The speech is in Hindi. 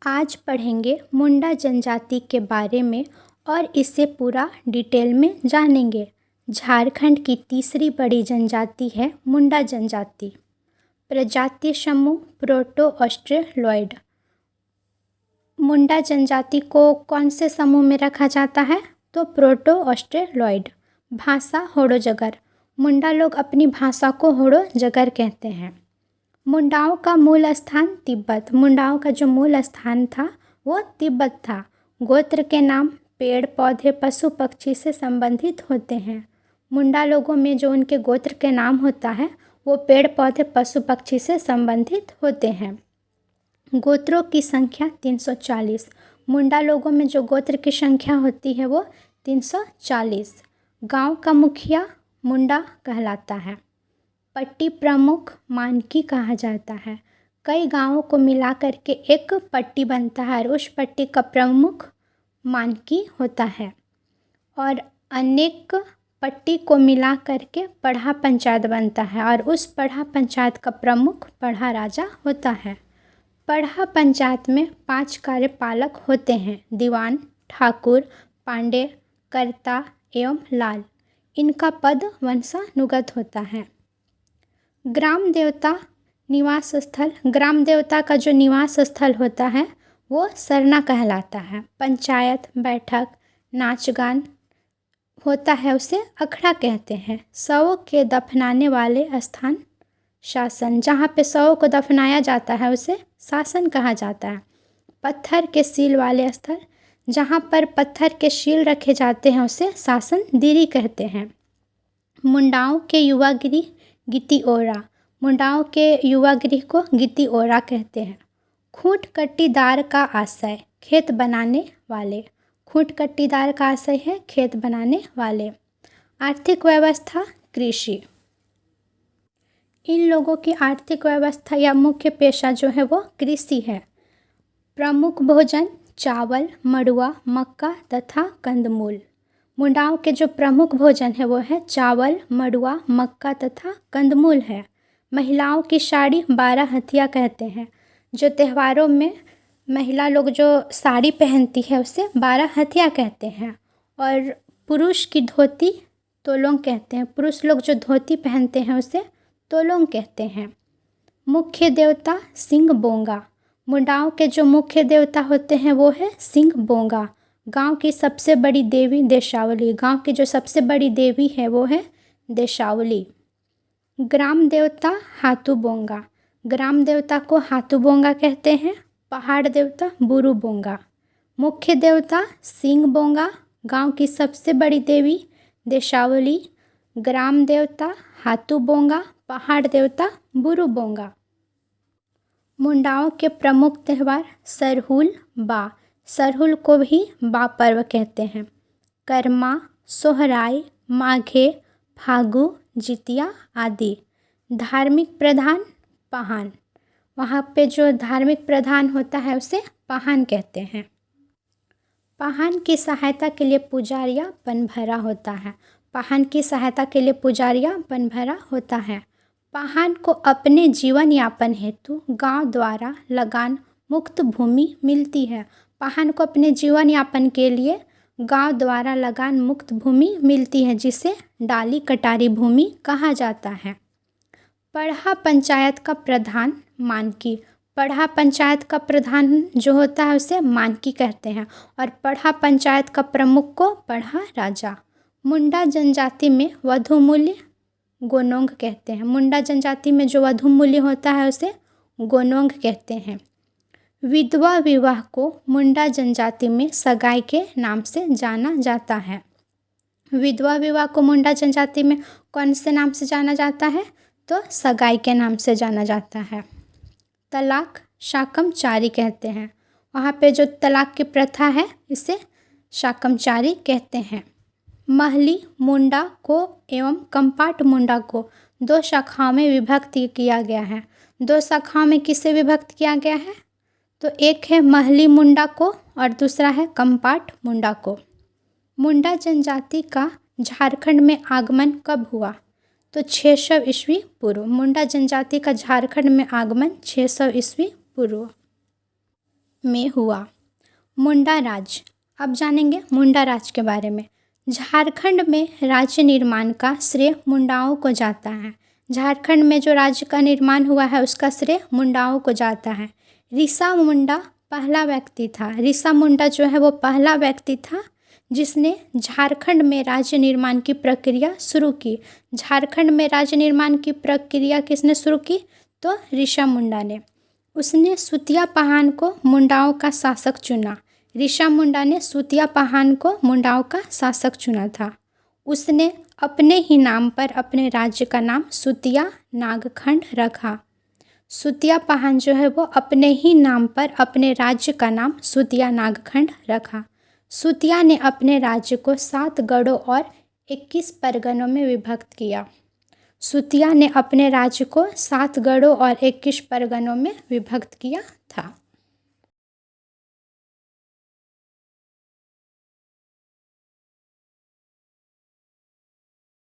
आज पढ़ेंगे मुंडा जनजाति के बारे में और इसे पूरा डिटेल में जानेंगे। झारखंड की तीसरी बड़ी जनजाति है मुंडा जनजाति। प्रजाति समूह प्रोटो ऑस्ट्रेलॉयड। मुंडा जनजाति को कौन से समूह में रखा जाता है? तो प्रोटो ऑस्ट्रेलॉयड। भाषा होड़ोजगर। मुंडा लोग अपनी भाषा को होड़ोजगर कहते हैं। मुंडाओं का मूल स्थान तिब्बत। मुंडाओं का जो मूल स्थान था वो तिब्बत था। गोत्र के नाम पेड़ पौधे पशु पक्षी से संबंधित होते हैं। मुंडा लोगों में जो उनके गोत्र के नाम होता है वो पेड़ पौधे पशु पक्षी से संबंधित होते हैं। गोत्रों की संख्या 340। मुंडा लोगों में जो गोत्र की संख्या होती है वो 340। गांव का मुखिया मुंडा कहलाता है। पट्टी प्रमुख मानकी कहा जाता है। कई गांवों को मिलाकर के एक पट्टी बनता है और उस पट्टी का प्रमुख मानकी होता है और अनेक पट्टी को मिला करके पढ़ा पंचायत बनता है और उस पढ़ा पंचायत का प्रमुख पढ़ा राजा होता है। पढ़ा पंचायत में 5 कार्यपालक होते हैं: दीवान, ठाकुर, पांडे, कर्ता एवं लाल। इनका पद वंशानुगत होता है। ग्राम देवता निवास स्थल। ग्राम देवता का जो निवास स्थल होता है वो सरना कहलाता है। पंचायत बैठक नाच गान होता है उसे अखड़ा कहते हैं। शवों के दफनाने वाले स्थान शासन। जहाँ पे शवों को दफनाया जाता है उसे शासन कहा जाता है। पत्थर के सील वाले स्थल। जहाँ पर पत्थर के शील रखे जाते हैं उसे शासन दिरी कहते हैं। मुंडाओं के युवा गृह गिती ओरा। मुंडाओं के युवा गृह को गिती ओरा कहते हैं। खूंट कट्टीदार का आशय खेत बनाने वाले। खूंट कट्टीदार का आशय है खेत बनाने वाले। आर्थिक व्यवस्था कृषि। इन लोगों की आर्थिक व्यवस्था या मुख्य पेशा जो है वो कृषि है। प्रमुख भोजन चावल मड़ुआ मक्का तथा कंदमूल। मुंडाओं के जो प्रमुख भोजन है वो है चावल मड़ुआ मक्का तथा कंदमूल है। महिलाओं की साड़ी 12 हथिया कहते हैं। जो त्योहारों में महिला लोग जो साड़ी पहनती है उसे 12 हथिया कहते हैं। और पुरुष की धोती तोलोंग कहते हैं। पुरुष लोग जो धोती पहनते हैं उसे तोलोंग कहते हैं। मुख्य देवता सिंह बोंगा। मुंडाओं के जो मुख्य देवता होते हैं वो है सिंह बोंगा। गांव की सबसे बड़ी देवी देशावली। गांव की जो सबसे बड़ी देवी है वो है देशावली। ग्राम देवता हाथू बोंगा। ग्राम देवता को हाथू बोंगा कहते हैं। पहाड़ देवता बुरु बोंगा। मुख्य देवता सिंह बोंगा। गांव की सबसे बड़ी देवी देशावली। ग्राम देवता हाथू बोंगा। पहाड़ देवता बुरु बोंगा। मुंडाओं के प्रमुख त्यौहार सरहुल बा। सरहुल को भी बा पर्व कहते हैं। कर्मा सोहराय माघे फागु जितिया आदि। धार्मिक प्रधान पहान। वहाँ पे जो धार्मिक प्रधान होता है उसे पहान कहते हैं। पहान की सहायता के लिए पुजारिया पनभरा होता है। पहान की सहायता के लिए पुजारिया पनभरा होता है। पहान को अपने जीवन यापन हेतु गांव द्वारा लगान मुक्त भूमि मिलती है। पहान को अपने जीवन यापन के लिए गांव द्वारा लगान मुक्त भूमि मिलती है जिसे डाली कटारी भूमि कहा जाता है। पढ़ा पंचायत का प्रधान मानकी। पढ़ा पंचायत का प्रधान जो होता है उसे मानकी कहते हैं और पढ़ा पंचायत का प्रमुख को पढ़ा राजा। मुंडा जनजाति में वधु मूल्य गोनोंग कहते हैं। मुंडा जनजाति में जो वधु मूल्य होता है उसे गोनोंग कहते हैं। विधवा विवाह को मुंडा जनजाति में सगाई के नाम से जाना जाता है। विधवा विवाह को मुंडा जनजाति में कौन से नाम से जाना जाता है? तो सगाई के नाम से जाना जाता है। तलाक शाकमचारी कहते हैं। वहाँ पे जो तलाक की प्रथा है इसे शाकमचारी कहते हैं। महली मुंडा को एवं कंपाट मुंडा को 2 शाखाओं में विभक्त किया गया है। 2 शाखाओं में किसे विभक्त किया गया है? तो एक है महली मुंडा को और दूसरा है कंपाट मुंडा को। मुंडा जनजाति का झारखंड में आगमन कब हुआ? तो 600 ईस्वी पूर्व। मुंडा जनजाति का झारखंड में आगमन 600 ईस्वी पूर्व। में हुआ। मुंडा राज। अब जानेंगे मुंडा राज के बारे में। झारखंड में राज्य निर्माण का श्रेय मुंडाओं को जाता है। झारखंड में जो राज्य का निर्माण हुआ है उसका श्रेय मुंडाओं को जाता है। ऋषा मुंडा पहला व्यक्ति था। ऋषा मुंडा जो है वो पहला व्यक्ति था जिसने झारखंड में राज्य निर्माण की प्रक्रिया शुरू की। झारखंड में राज्य निर्माण की प्रक्रिया किसने शुरू की? तो ऋषा मुंडा ने। उसने सुतिया पहान को मुंडाओं का शासक चुना। ऋषा मुंडा ने सुतिया पहान को मुंडाओं का शासक चुना था। उसने अपने ही नाम पर अपने राज्य का नाम सुतिया नागखंड रखा। सुतिया पहान जो है वो अपने ही नाम पर अपने राज्य का नाम सुतिया नागखंड रखा। सुतिया ने अपने राज्य को 7 गढ़ों और 21 परगनों में विभक्त किया। सुतिया ने अपने राज्य को 7 गढ़ों और 21 परगनों में विभक्त किया था।